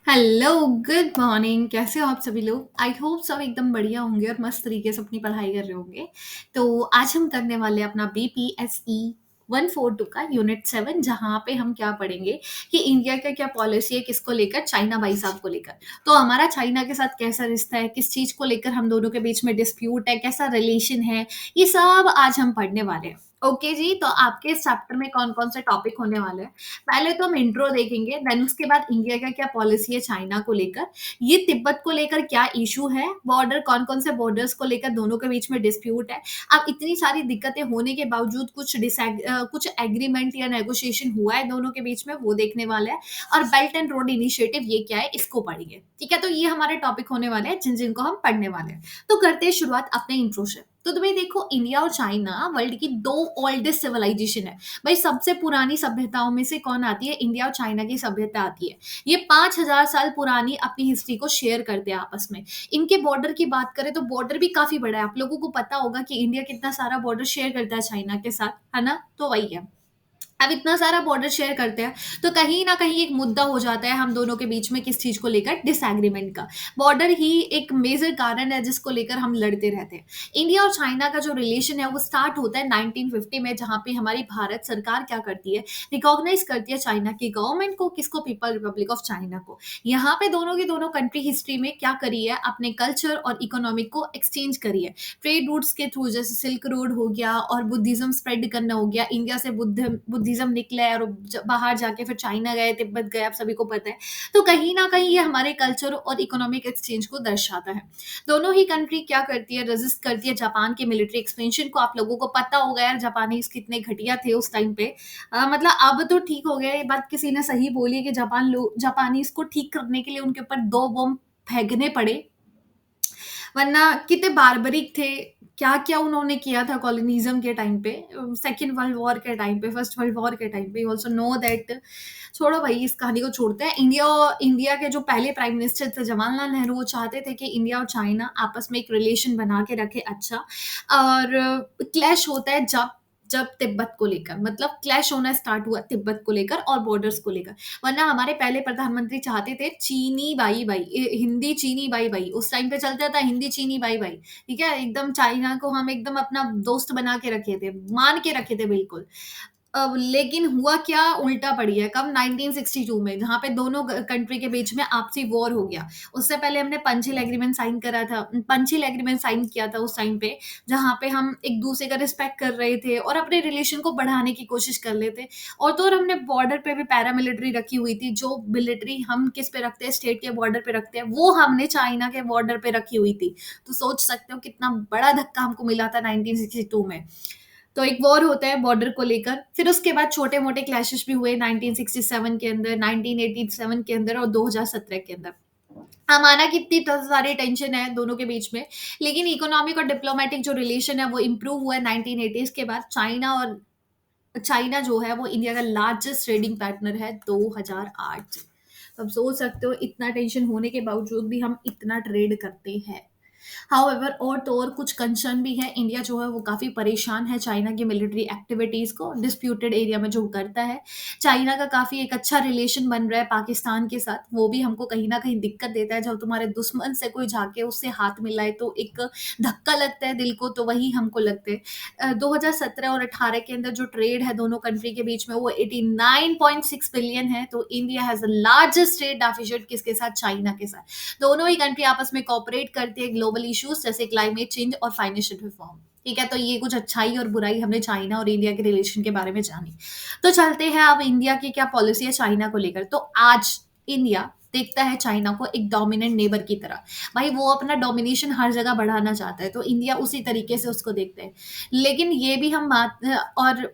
Hello, good morning. कैसे हो आप सभी लोग? आई होप सब एकदम बढ़िया होंगे और मस्त तरीके से अपनी पढ़ाई कर रहे होंगे। तो आज हम करने वाले हैं अपना बीपीएसई 142 का यूनिट 7, जहाँ पे हम क्या पढ़ेंगे कि इंडिया का क्या पॉलिसी है, किसको लेकर, चाइना भाई साहब को लेकर। तो हमारा चाइना के साथ कैसा रिश्ता है, किस चीज को लेकर हम दोनों के बीच में डिस्प्यूट है, कैसा रिलेशन है, ये सब आज हम पढ़ने वाले हैं। ओके जी, तो आपके इस चैप्टर में कौन कौन से टॉपिक होने वाले हैं? पहले तो हम इंट्रो देखेंगे, देन उसके बाद इंडिया का क्या पॉलिसी है चाइना को लेकर, ये तिब्बत को लेकर क्या इशू है, बॉर्डर कौन कौन से बॉर्डर्स को लेकर दोनों के बीच में डिस्प्यूट है। अब इतनी सारी दिक्कतें होने के बावजूद कुछ एग्रीमेंट या नेगोशिएशन हुआ है दोनों के बीच में, वो देखने वाला है। और बेल्ट एंड रोड इनिशिएटिव ये क्या है, इसको पढ़िए। ठीक है, तो ये हमारे टॉपिक होने वाले हैं जिनको हम पढ़ने वाले हैं। तो करते हैं शुरुआत अपने इंट्रो से। तो तुम्हें देखो, इंडिया और चाइना वर्ल्ड की दो ओल्डेस्ट सिविलाइजेशन है। भाई सबसे पुरानी सभ्यताओं में से कौन आती है? इंडिया और चाइना की सभ्यता आती है। ये 5,000 साल पुरानी अपनी हिस्ट्री को शेयर करते हैं आपस में। इनके बॉर्डर की बात करें तो बॉर्डर भी काफी बड़ा है। आप लोगों को पता होगा कि इंडिया कितना सारा बॉर्डर शेयर करता है चाइना के साथ, है ना? तो वही है। अब इतना सारा बॉर्डर शेयर करते हैं तो कहीं ना कहीं एक मुद्दा हो जाता है हम दोनों के बीच में, किस चीज को लेकर? डिसएग्रीमेंट का। बॉर्डर ही एक मेजर कारण है जिसको लेकर हम लड़ते रहते हैं। इंडिया और चाइना का जो रिलेशन है वो स्टार्ट होता है 1950 में, जहां पे हमारी भारत सरकार क्या करती है, रिकॉग्नाइज करती है चाइना की गवर्नमेंट को। किसको? पीपल रिपब्लिक ऑफ चाइना को। यहाँ पे दोनों की दोनों कंट्री हिस्ट्री में क्या करी है, अपने कल्चर और इकोनॉमिक को एक्सचेंज करी है। ट्रेड रूट्स के थ्रू, जैसे सिल्क रोड हो गया और बुद्धिज्म स्प्रेड करना हो गया। इंडिया से बुद्धिज्म निकला है और बाहर जाके फिर चाइना गए, तिब्बत गए, आप सभी को पता है। तो कहीं ना कहीं ये हमारे कल्चर और इकोनॉमिक एक्सचेंज को दर्शाता है। दोनों ही कंट्री क्या करती है, रेजिस्ट करती है जापान के मिलिट्री एक्सपेंशन को। आप लोगों को पता होगा यार, जापानीज कितने घटिया थे उस टाइम पे। मतलब अब तो ठीक हो गया, ये बात किसी ने सही बोली है कि जापानीज को ठीक करने के लिए उनके ऊपर 2 बम फेंकने पड़े, वरना कितने बार्बरिक थे। क्या क्या उन्होंने किया था कॉलोनिज्म के टाइम पे, सेकेंड वर्ल्ड वॉर के टाइम पे, फर्स्ट वर्ल्ड वॉर के टाइम पे। You also know that. छोड़ो भाई, इस कहानी को छोड़ते हैं। इंडिया इंडिया के जो पहले प्राइम मिनिस्टर थे जवाहरलाल नेहरू, वो चाहते थे कि इंडिया और चाइना आपस में एक रिलेशन बना के रखे अच्छा। और क्लैश होता है जब जब तिब्बत को लेकर, मतलब क्लैश होना स्टार्ट हुआ तिब्बत को लेकर और बॉर्डर्स को लेकर। वरना हमारे पहले प्रधानमंत्री चाहते थे चीनी बाई बाई, हिंदी चीनी बाई बाई। उस टाइम पे चलता था हिंदी चीनी बाई बाई। ठीक है, एकदम चाइना को हम एकदम अपना दोस्त बना के रखे थे, मान के रखे थे बिल्कुल। लेकिन हुआ क्या, उल्टा पड़ी है। कब? 1962 में, जहां पे दोनों कंट्री के बीच में आपसी वॉर हो गया। उससे पहले हमने पंचिल एग्रीमेंट साइन करा था, पंचिल एग्रीमेंट साइन किया था उस टाइम पे, जहां पे हम एक दूसरे का रिस्पेक्ट कर रहे थे और अपने रिलेशन को बढ़ाने की कोशिश कर रहे थे। और तो और हमने बॉर्डर पे भी पैरामिलिट्री रखी हुई थी। जो मिलिट्री हम किस पे रखते हैं, स्टेट के बॉर्डर पे रखते हैं, वो हमने चाइना के बॉर्डर पे रखी हुई थी। तो सोच सकते हो कितना बड़ा धक्का हमको मिला था 1962 में। तो एक वॉर होता है बॉर्डर को लेकर। फिर उसके बाद छोटे मोटे क्लैशेस भी हुए 1967 के अंदर, 1987 के अंदर और 2017 के अंदर। हाँ, माना कि इतनी सारी टेंशन है दोनों के बीच में, लेकिन इकोनॉमिक और डिप्लोमेटिक जो रिलेशन है वो इम्प्रूव हुआ है 1980s के बाद। चाइना जो है वो इंडिया का लार्जेस्ट ट्रेडिंग पार्टनर है 2008 से। अब सोच सकते हो, इतना टेंशन होने के बावजूद भी हम इतना ट्रेड करते हैं। हाउएवर, और तो और कुछ कंसर्न भी है। इंडिया जो है वो काफी परेशान है चाइना की मिलिट्री एक्टिविटीज को डिस्प्यूटेड एरिया में जो करता है। चाइना का काफी एक अच्छा रिलेशन बन रहा है पाकिस्तान के साथ, वो भी हमको कहीं ना कहीं दिक्कत देता है। जब तुम्हारे दुश्मन से कोई जाके उससे हाथ मिलाए तो एक धक्का लगता है दिल को, तो वही हमको लगते हैं। 2017 और 18 के अंदर जो ट्रेड है दोनों कंट्री के बीच में वो 89.6 बिलियन है। तो India has the largest trade deficit किसके साथ? चाइना के साथ। दोनों ही कंट्री आपस में कॉपरेट करते हैं ग्लोबल इश्यूज जैसे क्लाइमेट चेंज और फाइनेंशियल रिफॉर्म। ठीक है, तो ये कुछ अच्छाई और बुराई हमने चाइना और इंडिया के रिलेशन के बारे में जानी। तो चलते हैं अब इंडिया की क्या पॉलिसी है चाइना को लेकर। तो आज इंडिया देखता है चाइना को एक डोमिनेंट नेबर की तरह। भाई वो अपना डोमिनेशन हर जगह बढ़ाना चाहता है, तो इंडिया उसी तरीके से उसको देखते हैं। लेकिन ये भी हम बात, और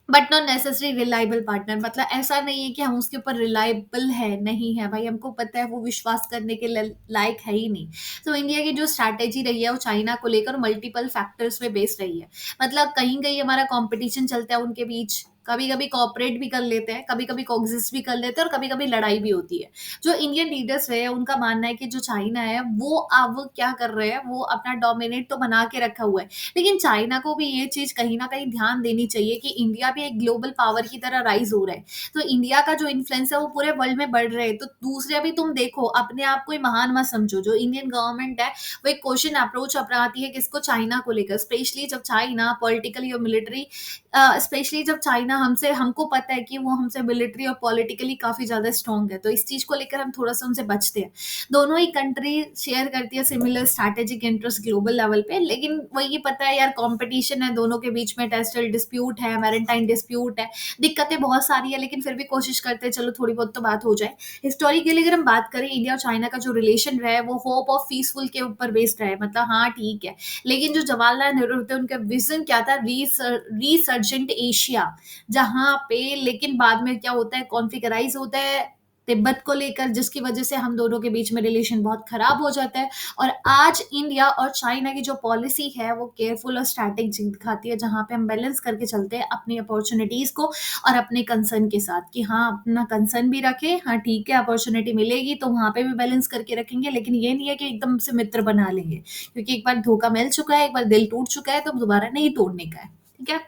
but not necessary reliable partner, मतलब ऐसा नहीं है कि हम उसके ऊपर रिलायबल है, नहीं है भाई, हमको पता है वो विश्वास करने के लायक है ही नहीं। तो इंडिया की जो स्ट्रैटेजी रही है वो चाइना को लेकर मल्टीपल फैक्टर्स पे बेस्ड रही है। मतलब कहीं कहीं हमारा कंपटीशन चलता है उनके बीच, कभी-कभी कोऑपरेट भी कर लेते हैं, कभी-कभी कोएग्जिस्ट भी कर लेते हैं और कभी-कभी लड़ाई भी होती है। जो इंडियन लीडर्स रहे हैं उनका मानना है कि जो चाइना है वो अब क्या कर रहे हैं, वो अपना डोमिनेट तो बना के रखा हुआ है, लेकिन चाइना को भी ये चीज़ कहीं न कहीं ध्यान देनी चाहिए कि इंडिया भी एक ग्लोबल पावर की तरह राइज़ हो रहा है। तो इंडिया का जो इन्फ्लुएंस है वो पूरे वर्ल्ड में बढ़ रहे हैं। तो दूसरे भी तुम देखो, अपने आप को ही महान मत समझो। जो इंडियन गवर्नमेंट है वो एक क्वेश्चन अप्रोच अपनाती है किसको, चाइना को लेकर, स्पेशली जब चाइना पॉलिटिकली और मिलिट्री, स्पेशली जब चाइना हमसे, हमको पता है कि वो हमसे मिलिट्री और पॉलिटिकली काफ़ी ज़्यादा स्ट्रॉन्ग है, तो इस चीज़ को लेकर हम थोड़ा-सा उनसे बचते हैं। दोनों ही कंट्री शेयर करती है similar strategic interest global level पे, लेकिन वही पता है यार, कॉम्पिटिशन है दोनों के बीच में, टेरिtoriयल डिस्प्यूट है, मैरीटाइम डिस्प्यूट है, दिक्कतें बहुत सारी है, लेकिन फिर भी कोशिश करते हैं चलो थोड़ी बहुत तो बात हो जाए। हिस्टोरिकली अगर हम बात करें, इंडिया और चाइना का जो रिलेशन रहा है वो होप ऑफ पीसफुल के ऊपर बेस्ड रहा है, मतलब हाँ ठीक है। लेकिन जो जवाहरलाल नेहरू थे उनका विजन क्या था, रीसर्जेंट एशिया, जहाँ पे लेकिन बाद में क्या होता है, कॉन्फिगराइज होता है तिब्बत को लेकर, जिसकी वजह से हम दोनों के बीच में रिलेशन बहुत खराब हो जाता है। और आज इंडिया और चाइना की जो पॉलिसी है वो केयरफुल और स्ट्रैटेजिक दिखाती है, जहाँ पे हम बैलेंस करके चलते हैं अपनी अपॉर्चुनिटीज को और अपने कंसर्न के साथ, कि हाँ अपना कंसर्न भी रखें, हाँ ठीक है अपॉर्चुनिटी मिलेगी तो वहाँ पे भी बैलेंस करके रखेंगे, लेकिन ये नहीं है कि एकदम से मित्र बना लेंगे, क्योंकि एक बार धोखा मिल चुका है, एक बार दिल टूट चुका है, तो अब दोबारा नहीं तोड़ने का है। ठीक है,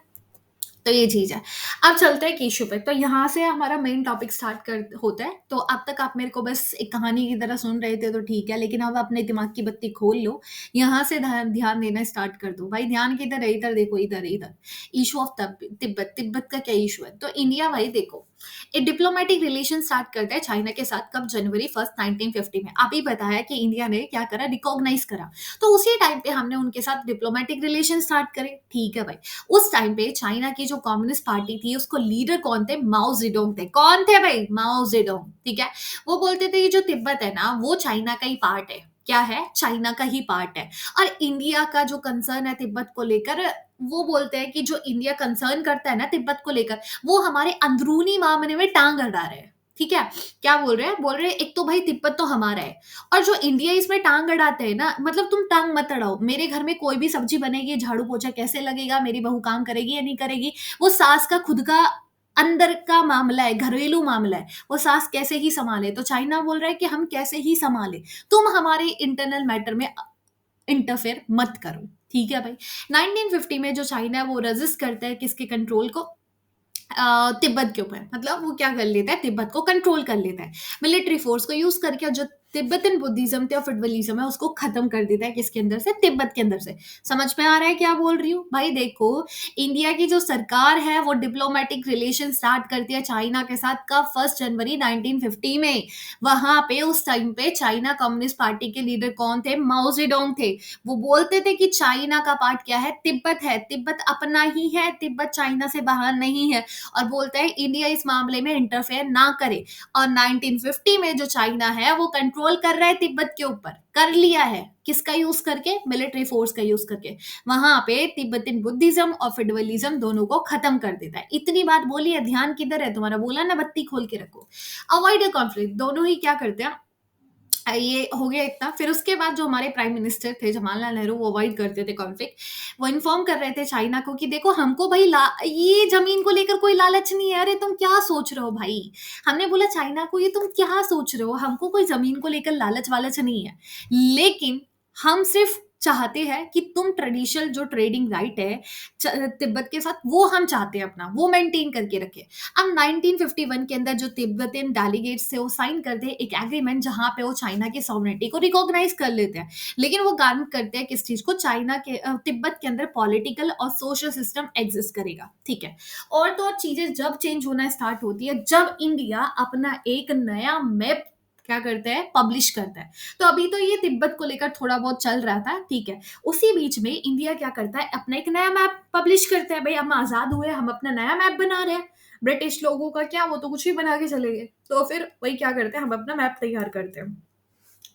तो ये चीज़ है। अब चलते हैं इश्यू पे, तो यहाँ से हमारा मेन टॉपिक स्टार्ट कर होता है। तो अब तक आप मेरे को बस एक कहानी की तरह सुन रहे थे तो ठीक है, लेकिन अब अपने दिमाग की बत्ती खोल लो, यहाँ से ध्यान देना स्टार्ट कर दो। भाई ध्यान किधर है? इधर देखो, इधर है, इधर। इश्यू ऑफ तिब्बत, तिब्बत का क्या इश्यू है? तो इंडिया भाई देखो, एक डिप्लोमेटिक रिलेशन स्टार्ट करता है चाइना के साथ, कब? जनवरी 1 1950 में। अभी बताया कि इंडिया ने क्या करा, रिकॉग्नाइज करा, तो उसी टाइम पे हमने उनके साथ डिप्लोमेटिक रिलेशन स्टार्ट करे। ठीक है भाई, उस टाइम पे चाइना की जो कम्युनिस्ट पार्टी थी उसको लीडर कौन थे? माओ जेडोंग थे। कौन थे भाई? माओ जेडोंग। ठीक है, वो बोलते थे ये जो तिब्बत है ना वो चाइना का ही पार्ट है। क्या है? चाइना का ही पार्ट है। और इंडिया का जो कंसर्न है तिब्बत को लेकर, वो बोलते हैं कि जो इंडिया कंसर्न करता है ना तिब्बत को लेकर, वो हमारे अंदरूनी मामले में टांग अड़ा रहे हैं। ठीक है, क्या बोल रहे हैं? बोल रहे हैं एक तो भाई तिब्बत तो हमारा है, और जो इंडिया इसमें टांग अड़ाते हैं ना, मतलब तुम टांग मत अड़ाओ। मेरे घर में कोई भी सब्जी बनेगी, झाड़ू पोछा कैसे लगेगा, मेरी बहू काम करेगी या नहीं करेगी, वो सास का खुद का अंदर का मामला है, घरेलू मामला है, वो सास कैसे ही संभाले। तो चाइना बोल रहा है कि हम कैसे ही संभाले, तुम हमारे इंटरनल मैटर में इंटरफेयर मत करो। ठीक है भाई, 1950 में जो चाइना है वो रेजिस्ट करता है किसके कंट्रोल को? तिब्बत के ऊपर, मतलब वो क्या कर लेता है, तिब्बत को कंट्रोल कर लेता है, मिलिट्री फोर्स को यूज करके। और जो तिब्बतन बुद्धिज्म थे और फुटबलिज्म है उसको खत्म कर देता है, किसके अंदर से? तिब्बत के अंदर से। समझ में आ रहा है क्या बोल रही हूँ? भाई देखो, इंडिया की जो सरकार है वो डिप्लोमेटिक रिलेशन स्टार्ट करती है चाइना के साथ का 1 जनवरी 1950 में। वहां पे उस टाइम पे चाइना कम्युनिस्ट पार्टी के लीडर कौन थे? माओ जेडोंग थे। वो बोलते थे कि चाइना का पार्ट क्या है? तिब्बत है, तिब्बत अपना ही है, तिब्बत चाइना से बाहर नहीं है। और बोलता है इंडिया इस मामले में इंटरफेयर ना करे। और 1950 में जो चाइना है वो कंट्रोल कर रहा है तिब्बत के ऊपर, कर लिया है, किसका यूज करके? मिलिट्री फोर्स का यूज करके। वहां पे तिब्बतन बुद्धिज्म और फेडरलिज्म दोनों को खत्म कर देता है। इतनी बात बोली है, ध्यान किधर है तुम्हारा? बोला ना बत्ती खोल के रखो। अवॉइड कॉन्फ्लिक्ट, दोनों ही क्या करते हैं, ये हो गया इतना। फिर उसके बाद जो हमारे प्राइम मिनिस्टर थे जवाहरलाल नेहरू, वो अवॉइड करते थे कॉन्फ्लिक्ट। वो इन्फॉर्म कर रहे थे चाइना को कि देखो हमको भाई ये जमीन को लेकर कोई लालच नहीं है। अरे तुम क्या सोच रहे हो भाई? हमने बोला चाइना को, ये तुम क्या सोच रहे हो, हमको कोई जमीन को लेकर लालच वालच नहीं है, लेकिन हम सिर्फ चाहते हैं कि तुम ट्रेडिशनल जो ट्रेडिंग राइट है तिब्बत के साथ, वो हम चाहते हैं अपना, वो मेंटेन करके रखे। अब 1951 के अंदर जो तिब्बतियन डेलीगेट्स थे वो साइन करते हैं एक एग्रीमेंट, जहां पे वो चाइना की सॉवरेनिटी को रिकॉग्नाइज कर लेते हैं। लेकिन वो गारंट करते हैं किस चीज को? चाइना के तिब्बत के अंदर पॉलिटिकल और सोशल सिस्टम एग्जिस्ट करेगा। ठीक है, और तो और चीजें जब चेंज होना स्टार्ट होती है जब इंडिया अपना एक नया मैप क्या करता है? पब्लिश करता है। तो अभी तो ये तिब्बत को लेकर थोड़ा बहुत चल रहा था, ठीक है। उसी बीच में इंडिया क्या करता है? अपना एक नया मैप पब्लिश करता है। भाई हम आजाद हुए, हम अपना नया मैप बना रहे हैं। ब्रिटिश लोगों का क्या, वो तो कुछ भी बना के चले गए। तो फिर वही क्या करते हैं, हम अपना मैप तैयार करते हैं,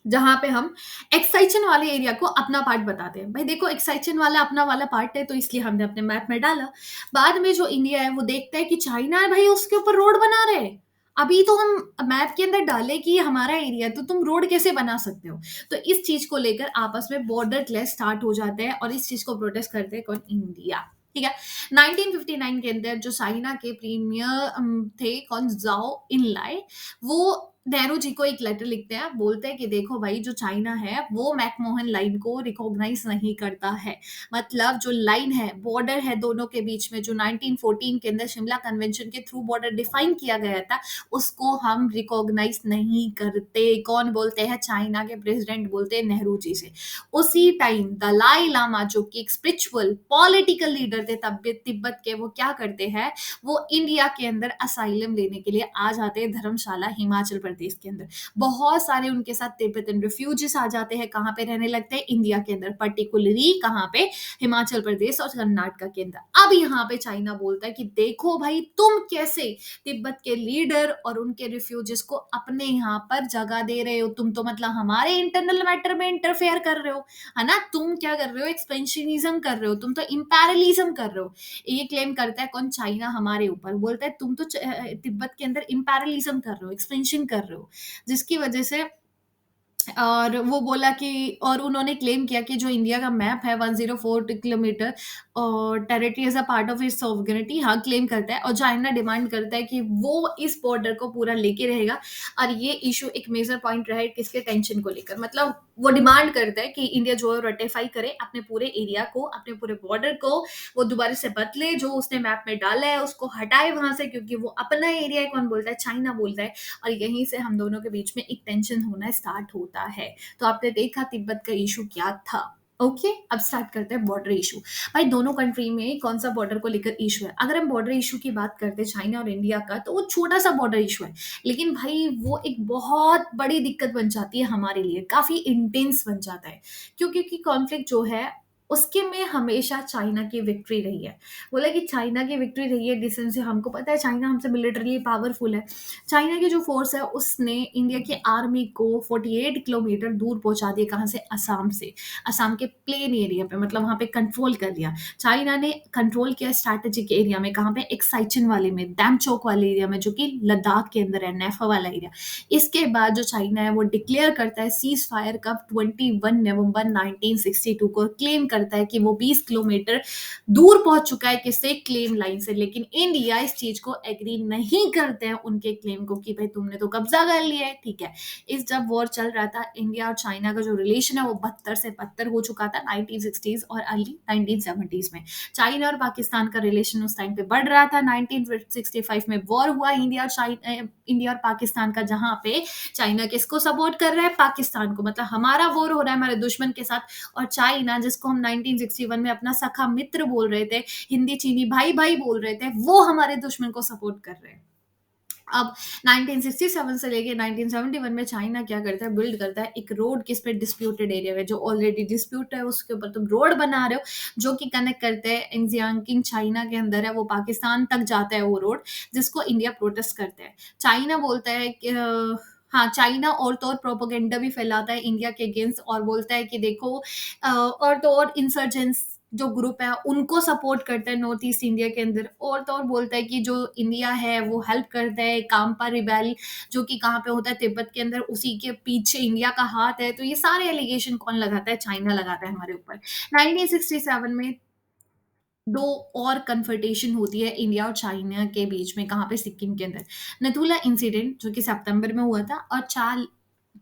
जहां पे हम एक्साइचन वाले एरिया को अपना पार्ट बताते हैं। भाई देखो, एक्साइचन वाला अपना वाला पार्ट है, तो इसलिए हमने अपने मैप में डाला। बाद में जो इंडिया है वो देखता है कि चाइना है भाई, उसके ऊपर रोड बना रहे हैं। अभी तो हम मैप के अंदर डाले कि ये हमारा एरिया, तो तुम रोड कैसे बना सकते हो? तो इस चीज को लेकर आपस में बॉर्डर क्लैश स्टार्ट हो जाते हैं, और इस चीज को प्रोटेस्ट करते हैं कौन? इंडिया। ठीक है। 1959 के अंदर जो चाइना के प्रीमियर थे कौन, जाओ इनलाइ, वो नेहरू जी को एक लेटर लिखते हैं, बोलते हैं कि देखो भाई जो चाइना है वो मैकमोहन लाइन को रिकॉग्नाइज नहीं करता है। मतलब जो लाइन है, बॉर्डर है दोनों के बीच में, जो 1914 के अंदर शिमला कन्वेंशन के थ्रू बॉर्डर डिफाइन किया गया था, उसको हम रिकॉग्नाइज नहीं करते। कौन बोलते हैं? चाइना के प्रेसिडेंट बोलते हैं नेहरू जी से। उसी टाइम दलाई लामा जो कि एक स्पिरिचुअल पॉलिटिकल लीडर थे तिब्बत तिब्बत के, वो क्या करते हैं, वो इंडिया के अंदर असाइलम लेने के लिए आ जाते हैं धर्मशाला हिमाचल प्रदेश के अंदर। बहुत सारे उनके साथ तिब्बतन रिफ्यूजीज आ जाते हैं, कहाँ पे रहने लगते हैं, इंडिया के अंदर, पर्टिकुलरली कहाँ पे, हिमाचल प्रदेश और कर्नाटक के अंदर। अब यहाँ पे चाइना बोलता है कि देखो भाई तुम कैसे तिब्बत के लीडर और उनके रिफ्यूजीज को अपने यहाँ पर जगह दे रहे हो, तुम तो मतलब हमारे इंटरनल मैटर में इंटरफेयर कर रहे हो, है ना, तुम क्या कर रहे हो, एक्सपेंशनिज्म कर रहे हो, तुम तो इंपेरियलिज्म कर रहे हो। ये क्लेम करता है कौन, चाइना हमारे ऊपर, बोलता है तुम तो तिब्बत के अंदर इंपेरियलिज्म कर रहे हो, एक्सपेंशन कर रहे हो, जिसकी वजह से, और वो बोला कि, और उन्होंने क्लेम किया कि जो इंडिया का मैप है 104 किलोमीटर और territory as a part of its sovereignty, हाँ क्लेम करता है, और चाइना डिमांड करता है कि वो इस बॉर्डर को पूरा लेके रहेगा। और ये इशू एक मेजर पॉइंट रहा है किसके, टेंशन को लेकर। मतलब वो डिमांड करता है कि इंडिया जो है रेटिफाई करे अपने पूरे एरिया को, अपने पूरे बॉर्डर को, वो दोबारा से बदले, जो उसने मैप में डाला है उसको हटाए वहां से, क्योंकि वो अपना एरिया है। कौन बोलता है? चाइना बोलता है। और यहीं से हम दोनों के बीच में एक टेंशन होना स्टार्ट होता है। तो आपने देखा तिब्बत का इशू क्या था। ओके, अब स्टार्ट करते हैं बॉर्डर इशू। भाई दोनों कंट्री में कौन सा बॉर्डर को लेकर इशू है? अगर हम बॉर्डर इशू की बात करते हैं चाइना और इंडिया का, तो वो छोटा सा बॉर्डर इशू है, लेकिन भाई वो एक बहुत बड़ी दिक्कत बन जाती है हमारे लिए, काफी इंटेंस बन जाता है, क्योंकि कॉन्फ्लिक्ट जो है उसके में हमेशा चाइना की विक्ट्री रही है। बोला कि चाइना की विक्ट्री रही है डिसेंस से, हमको पता है चाइना हमसे मिलिटरली पावरफुल है। चाइना की जो फोर्स है उसने इंडिया के आर्मी को 48 किलोमीटर दूर पहुंचा दिया, कहाँ से, असम से, असम के प्लेन एरिया पे, मतलब वहां पे कंट्रोल कर लिया। चाइना ने कंट्रोल किया स्ट्रैटेजिक एरिया में, कहाँ पे, एक साइचिन वाले में, डैमचोक वाले एरिया में, जो कि लद्दाख के अंदर है, नेफा वाला एरिया। इसके बाद जो चाइना है वो डिक्लेयर करता है सीज फायर कब, 21 नवंबर 1962 को, क्लेम करता है कि वो 20 किलोमीटर दूर पहुंच चुका है किससे, क्लेम लाइन से। लेकिन इंडिया इस चीज को एग्री नहीं करते हैं उनके क्लेम को कि भाई तुमने तो कब्जा कर लिया है, ठीक है। इस जब वॉर चल रहा था, इंडिया और चाइना का जो रिलेशन है वो बदतर से बदतर हो चुका था 1960s और अर्ली 1970s में। चाइना और पाकिस्तान का रिलेशन उस टाइम पे बढ़ रहा था। 1965 में वॉर हुआ इंडिया और पाकिस्तान का, जहां पे चाइना किसको सपोर्ट कर रहा है, पाकिस्तान को, मतलब हमारा वॉर हो रहा है हमारे दुश्मन के साथ, और चाइना जिसको हम 1961 में अपना सखा मित्र बोल रहे थे, हिंदी चीनी भाई भाई बोल रहे थे, वो हमारे दुश्मन को सपोर्ट कर रहे हैं। अब 1967 से लेके 1971 में चाइना क्या करता है, बिल्ड करता है एक रोड, किस पे, डिस्प्यूटेड एरिया में, जो ऑलरेडी डिस्प्यूट है उसके ऊपर तुम रोड बना रहे हो, जो कि कनेक्ट करते हैं इंजियांकिंग चाइना के अंदर है, वो पाकिस्तान तक जाता है वो रोड, जिसको इंडिया प्रोटेस्ट करता है। चाइना बोलता है कि हाँ, चाइना और तो और प्रोपोगेंडा भी फैलाता है इंडिया के अगेंस्ट, और बोलता है कि देखो और तो और इंसर्जेंस जो ग्रुप है उनको सपोर्ट करता है नॉर्थ ईस्ट इंडिया के अंदर, और तो और बोलता है कि जो इंडिया है वो हेल्प करता है काम्पा रिबेल, जो कि कहाँ पे होता है, तिब्बत के अंदर, उसी के पीछे इंडिया का हाथ है। तो ये सारे एलिगेशन कौन लगाता है? चाइना लगाता है हमारे ऊपर। 1967 में दो और कन्फ्रंटेशन होती है इंडिया और चाइना के बीच में, कहाँ पे, सिक्किम के अंदर। नथुला इंसिडेंट जो कि सितंबर में हुआ था, और चाल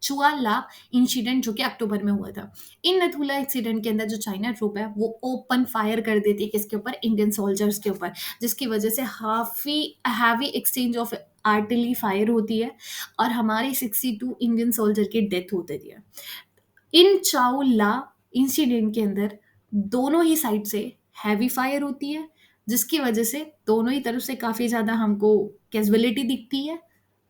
चुआला इंसिडेंट जो कि अक्टूबर में हुआ था। इन नथुला इंसिडेंट के अंदर जो चाइना ट्रूप है वो ओपन फायर कर देती है किसके ऊपर, इंडियन सोल्जर्स के ऊपर, जिसकी वजह से हाफी heavy exchange of artillery fire होती है, और हमारे 62 इंडियन सोल्जर की डेथ होती है। इन चाउला इंसिडेंट के अंदर दोनों ही साइड से हैवी फायर होती है, जिसकी वजह से दोनों ही तरफ से काफी ज्यादा हमको कैजुअलिटी दिखती है।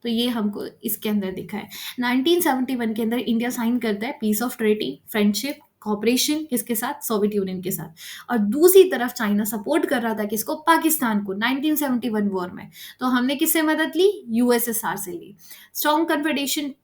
तो ये हमको इसके अंदर दिखा है। 1971 के अंदर इंडिया साइन करता है peace of treaty friendship cooperation, किसके साथ, सोवियत यूनियन के साथ। और दूसरी तरफ चाइना सपोर्ट कर रहा था किसको, पाकिस्तान को, 1971 वॉर में। तो हमने किससे मदद ली, यूएसएसआर से ली। स्ट्रॉन्ग कन्फेडरेशन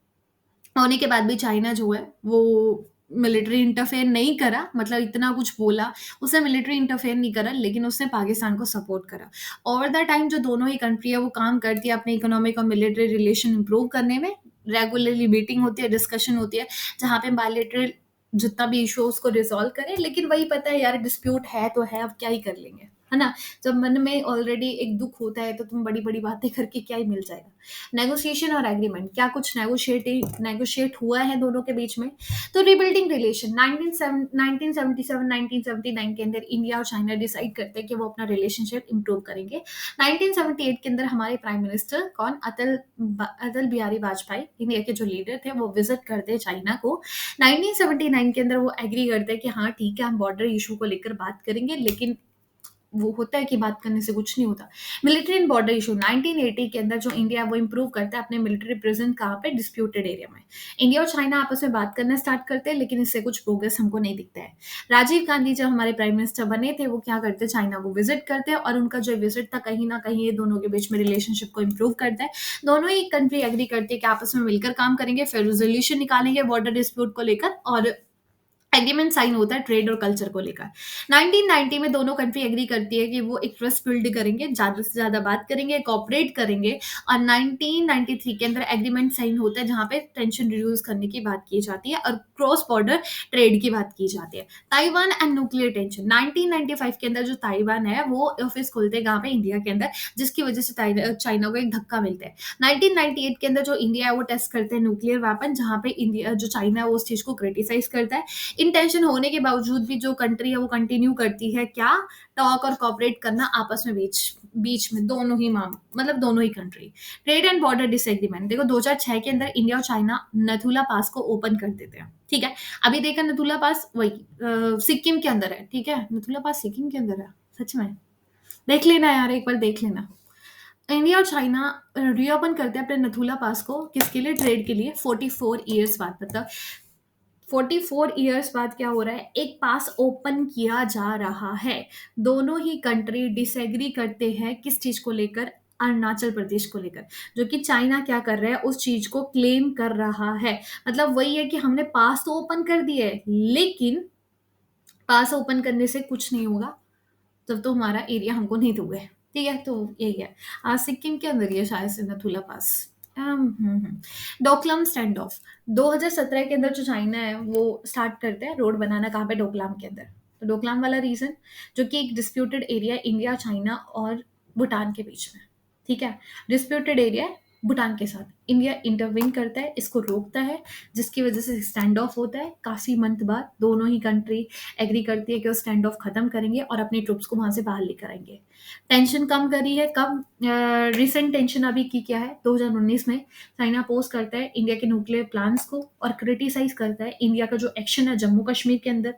होने के बाद भी चाइना जो है वो मिलिट्री इंटरफेयर नहीं करा, मतलब इतना कुछ बोला, उसने मिलिट्री इंटरफेयर नहीं करा, लेकिन उसने पाकिस्तान को सपोर्ट करा। ओवर द टाइम जो दोनों ही कंट्री है वो काम करती है अपने इकोनॉमिक और मिलिट्री रिलेशन इंप्रूव करने में। रेगुलरली मीटिंग होती है, डिस्कशन होती है, जहाँ पे बायलैटरल जितना भी इशू उसको रिजॉल्व करें। लेकिन वही पता है यार, डिस्प्यूट है तो है, अब क्या ही कर लेंगे। है ना? जब मन में ऑलरेडी एक दुःख होता है, तो तुम बड़ी-बड़ी बातें करके क्या ही मिल जाएगा? नेगोशिएशन और एग्रीमेंट, क्या कुछ नेगोशिएट हुआ है दोनों के बीच में? तो रिबिल्डिंग रिलेशन 1977-1979 के अंदर इंडिया और चाइना डिसाइड करते हैं कि वो अपना रिलेशनशिप इम्प्रूव करेंगे। 1978 के अंदर हमारे प्राइम मिनिस्टर कौन? अटल बिहारी वाजपेयी, इंडिया के जो लीडर थे, वो विजिट करते हैं चाइना को। 1979 के अंदर वो एग्री करते हैं कि हाँ ठीक है, हम बॉर्डर इशू को लेकर बात करेंगे, लेकिन वो होता है कि बात करने से कुछ नहीं होता। मिलिट्री एंड बॉर्डर इशू 1980 के अंदर जो इंडिया है वो इम्प्रूव करता है अपने मिलिट्री प्रेजेंस कहाँ पे? डिस्प्यूटेड एरिया में। इंडिया और चाइना आपस में बात करना स्टार्ट करते हैं, लेकिन इससे कुछ प्रोग्रेस हमको नहीं दिखता है। राजीव गांधी जब हमारे प्राइम मिनिस्टर बने थे, वो क्या करते? चाइना को विजिट करते हैं, और उनका जो विजिट था कहीं ना कहीं ये दोनों के बीच में रिलेशनशिप को इम्प्रूव करता है। दोनों ही कंट्री एग्री करती है कि आपस में मिलकर काम करेंगे, फिर रेजोल्यूशन निकालेंगे बॉर्डर डिस्प्यूट को लेकर, और एग्रीमेंट साइन होता है ट्रेड और कल्चर को लेकर। 1990 में दोनों कंट्री एग्री करती है कि वो एक ट्रस्ट बिल्ड करेंगे, ज़्यादा से ज़्यादा बात करेंगे, कोऑपरेट करेंगे, और 1993 के अंदर एग्रीमेंट साइन होता है जहाँ पे टेंशन रिड्यूस करने की बात की जाती है और क्रॉस बॉर्डर ट्रेड की बात की जाती है। ताइवान एंड न्यूक्लियर टेंशन 1995 के अंदर जो ताइवान है वो ऑफिस खोलते हैं कहाँ पे? इंडिया के अंदर, जिसकी वजह से चाइना को एक धक्का मिलता है। 1998 के अंदर जो इंडिया है वो टेस्ट करते हैं न्यूक्लियर वेपन, जहाँ पे इंडिया जो चाइना है वो उस चीज़ को क्रिटिसाइज करता है। इंटेंशन होने के बावजूद भी जो कंट्री है वो कंटिन्यू करती है क्या? टॉक और कॉपरेट करना आपस में, बीच बीच में दोनों ही मतलब दोनों ही country. Trade and border disagreement देखो, 2006 के अंदर इंडिया और चाइना नथुला पास को ओपन कर देते हैं, ठीक है। अभी देखा नथुला पास वही सिक्किम के अंदर है, ठीक है। नथुला पास सिक्किम के अंदर है, सच में देख लेना यार, एक बार देख लेना। इंडिया और चाइना रीओपन करते हैं अपने नथुला पास को, किसके लिए? ट्रेड के लिए। 44 ईयर्स बाद, मतलब 44 ईयर्स बाद क्या हो रहा है? एक पास ओपन किया जा रहा है। दोनों ही कंट्री डिसएग्री करते हैं किस चीज को लेकर? अरुणाचल प्रदेश को लेकर, जो कि चाइना क्या कर रहा है? उस चीज को क्लेम कर रहा है। मतलब वही है कि हमने पास तो ओपन कर दिया है, लेकिन पास ओपन करने से कुछ नहीं होगा, तब तो हमारा एरिया हमको नहीं दोगे, ठीक है। तो यही है। सिक्किम के अंदर ही है शायद से नथुला पास। डोकलाम स्टैंड ऑफ 2017 के अंदर जो चाइना है वो स्टार्ट करते हैं रोड बनाना, कहाँ पे? डोकलाम के अंदर। तो डोकलाम वाला रीजन, जो कि एक डिस्प्यूटेड एरिया है इंडिया, चाइना और भूटान के बीच में, ठीक है। डिस्प्यूटेड एरिया है भूटान के साथ, इंडिया इंटरवीन करता है, इसको रोकता है, जिसकी वजह से स्टैंड ऑफ होता है। काफी मंथ बाद दोनों ही कंट्री एग्री करती है कि वो स्टैंड ऑफ खत्म करेंगे और अपनी ट्रुप्स को वहां से बाहर लेकर आएंगे। टेंशन कम करी है कब? रिसेंट टेंशन अभी की क्या है? 2019 में चाइना पोस्ट करता है इंडिया के न्यूक्लियर प्लान्स को और क्रिटिसाइज करता है इंडिया का जो एक्शन है जम्मू कश्मीर के अंदर।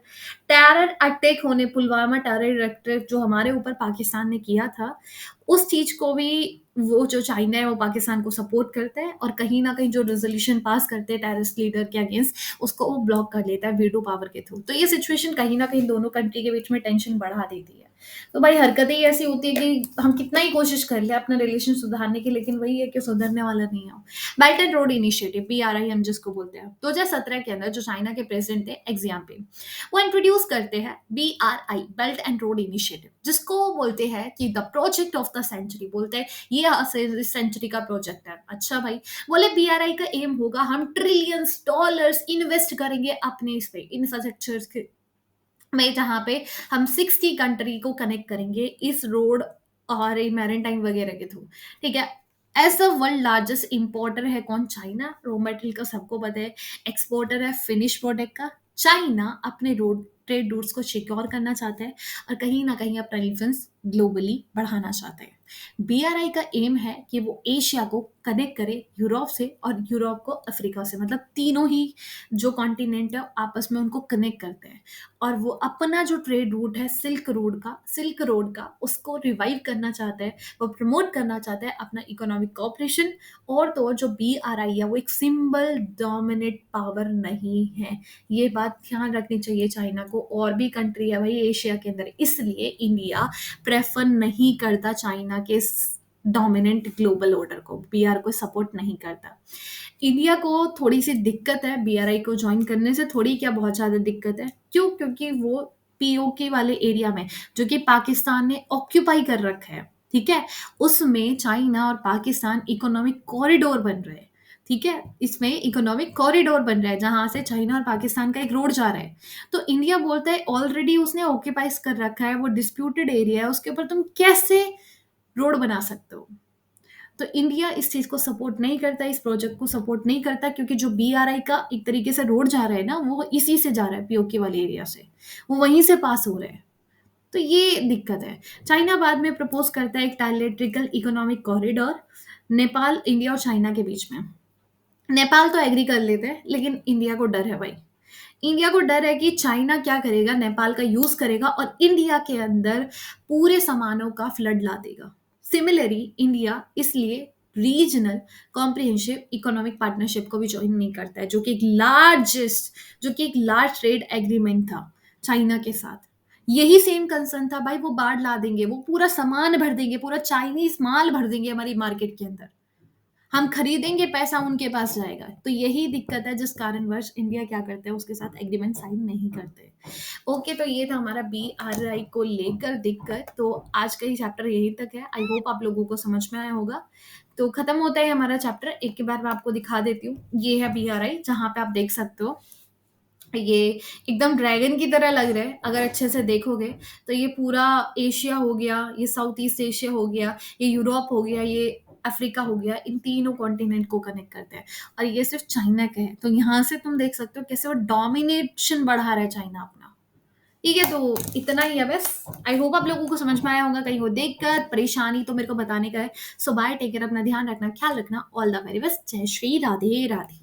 टेरर अटैक होने, पुलवामा टेरर अटैक जो हमारे ऊपर पाकिस्तान ने किया था, उस चीज को भी वो जो चाइना है वो पाकिस्तान को सपोर्ट करता है, और कहीं ना कहीं जो रेजोल्यूशन पास करते हैं टेररिस्ट लीडर के अगेंस्ट, उसको वो ब्लॉक कर लेता है वीटो पावर के थ्रू। तो ये सिचुएशन कहीं ना कहीं दोनों कंट्री के बीच में टेंशन बढ़ा देती है। तो भाई हरकतें ही ऐसी होती है कि हम कितना ही कोशिश कर ले अपना रिलेशन सुधारने की, लेकिन वही है कि सुधरने वाला नहीं है। Belt and road initiative, BRI हम जिसको बोलते हैं, 2017 के अंदर जो चाइना के प्रेसिडेंट थे एक्स जिनपिंग, वो इंट्रोड्यूस करते हैं BRI, belt and road initiative, जिसको बोलते हैं कि the project of the century. बोलते हैं ये इस सेंचुरी का प्रोजेक्ट है। अच्छा भाई, बोले BRI का एम होगा हम ट्रिलियंस डॉलर्स इन्वेस्ट करेंगे अपने इस पे इंफ्रास्ट्रक्चर के में, जहाँ पे हम 60 कंट्री को कनेक्ट करेंगे इस रोड और मैरीटाइम वगैरह के थ्रू, ठीक है। As the world largest importer है कौन? चाइना। रॉ मटेरियल का सबको पता है। एक्सपोर्टर है फिनिश प्रोडक्ट का। चाइना अपने रोड ट्रेड रूट्स को सिक्योर करना चाहता है और कहीं ना कहीं अपना इन्फ्लुएंस ग्लोबली बढ़ाना चाहता है। BRI का एम है कि वो एशिया को कनेक्ट करे यूरोप से और यूरोप को अफ्रीका से, मतलब तीनों ही जो कॉन्टिनेंट है आपस में उनको कनेक्ट करते हैं। और वो अपना जो ट्रेड रूट है सिल्क रोड का उसको रिवाइव करना चाहता है, वो प्रमोट करना चाहता है अपना इकोनॉमिक कोऑपरेशन। और तो और जो BRI है वो एक सिंबल डोमिनेट पावर नहीं है, ये बात ध्यान रखनी चाहिए चाइना को। और भी कंट्री है भाई एशिया के अंदर, इसलिए इंडिया प्रेफर नहीं करता चाइना के डोमिनेंट ग्लोबल ऑर्डर को, BR को सपोर्ट नहीं करता। इंडिया को थोड़ी सी दिक्कत है BRI को ज्वाइन करने से, थोड़ी क्या बहुत ज्यादा दिक्कत है। क्यों? क्योंकि वो POK वाले एरिया में, जो कि पाकिस्तान ने ऑक्यूपाई कर रखा है, ठीक है, उसमें चाइना और पाकिस्तान इकोनॉमिक कॉरिडोर बन रहे हैं। ठीक है? इसमें इकोनॉमिक कॉरिडोर बन रहा है, जहाँ से चाइना और पाकिस्तान का एक रोड जा रहा है। तो इंडिया बोलता है ऑलरेडी उसने ऑक्यूपाइज़ कर रखा है, वो डिस्प्यूटेड एरिया है, उसके ऊपर तुम कैसे रोड बना सकते हो? तो इंडिया इस चीज़ को सपोर्ट नहीं करता, इस प्रोजेक्ट को सपोर्ट नहीं करता, क्योंकि जो बीआरआई का एक तरीके से रोड जा रहा है ना, वो इसी से जा रहा है, पीओके वाले एरिया से। वो वहीं से पास हो रहा है। तो ये दिक्कत है। चाइना बाद में प्रपोज़ करता है एक ट्रायलैटरल इकोनॉमिक कॉरिडोर, नेपाल, इंडिया और चाइना के बीच में। नेपाल तो एग्री कर लेते हैं, लेकिन इंडिया को डर है भाई। इंडिया को डर है कि चाइना क्या करेगा, नेपाल का यूज़ करेगा और इंडिया के अंदर पूरे सामानों का फ्लड ला देगा। सिमिलरली इंडिया इसलिए रीजनल कॉम्प्रिहेंसिव इकोनॉमिक पार्टनरशिप को भी जॉइन नहीं करता है, जो कि एक लार्ज ट्रेड एग्रीमेंट था चाइना के साथ। यही सेम कंसर्न था भाई, वो बाढ़ ला देंगे, वो पूरा सामान भर देंगे, पूरा चाइनीज माल भर देंगे हमारी मार्केट के अंदर। हम खरीदेंगे, पैसा उनके पास जाएगा। तो यही दिक्कत है, जिस कारणवश इंडिया क्या करता है, उसके साथ एग्रीमेंट साइन नहीं करते। ओके, तो ये था हमारा बीआरआई को लेकर दिक्कत। तो आज का ही चैप्टर यहीं तक है। आई होप आप लोगों को समझ में आया होगा। तो खत्म होता है हमारा चैप्टर। एक के बार मैं आपको दिखा देती हूँ। ये है बीआरआई, जहाँ पे आप देख सकते हो ये एकदम ड्रैगन की तरह लग रहा है। अगर अच्छे से देखोगे तो ये पूरा एशिया हो गया, ये साउथ ईस्ट एशिया हो गया, ये यूरोप हो गया, ये अफ्रीका हो गया, इन तीनों कॉन्टिनेंट को कनेक्ट करते हैं। और ये सिर्फ चाइना का है। तो यहाँ से तुम देख सकते हो कैसे वो डोमिनेशन बढ़ा रहा है चाइना अपना। ठीक है, तो इतना ही है बस। आई होप आप लोगों को समझ में आया होगा। कहीं हो देखकर परेशानी तो मेरे को बताने का है। सो बाय, टेक केयर, अपना ध्यान रखना, ख्याल रखना। All the very best. जय श्री राधे राधे।